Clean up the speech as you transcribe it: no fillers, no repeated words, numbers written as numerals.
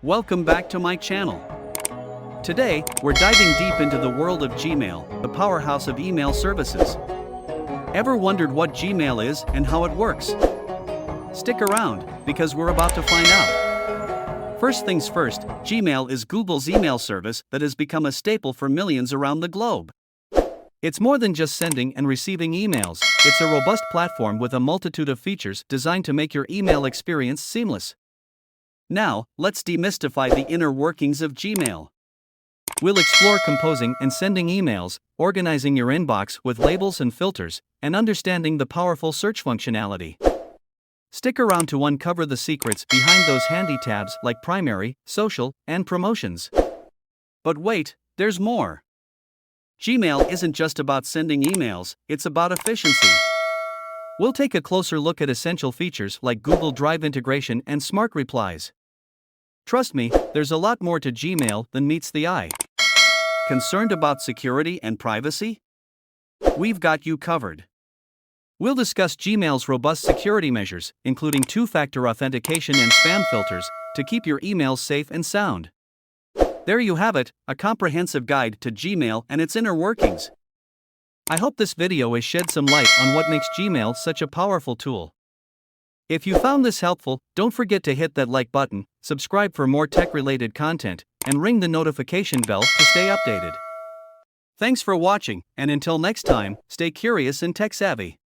Welcome back to my channel. Today, we're diving deep into the world of Gmail, the powerhouse of email services. Ever wondered what Gmail is and how it works? Stick around, because we're about to find out. First things first, Gmail is Google's email service that has become a staple for millions around the globe. It's more than just sending and receiving emails, it's a robust platform with a multitude of features designed to make your email experience seamless. Now, let's demystify the inner workings of Gmail. We'll explore composing and sending emails, organizing your inbox with labels and filters, and understanding the powerful search functionality. Stick around to uncover the secrets behind those handy tabs like Primary, Social, and Promotions. But wait, there's more. Gmail isn't just about sending emails, it's about efficiency. We'll take a closer look at essential features like Google Drive integration and smart replies. Trust me, there's a lot more to Gmail than meets the eye. Concerned about security and privacy? We've got you covered. We'll discuss Gmail's robust security measures, including two-factor authentication and spam filters, to keep your emails safe and sound. There you have it, a comprehensive guide to Gmail and its inner workings. I hope this video has shed some light on what makes Gmail such a powerful tool. If you found this helpful, don't forget to hit that like button, subscribe for more tech-related content, and ring the notification bell to stay updated. Thanks for watching, and until next time, stay curious and tech-savvy.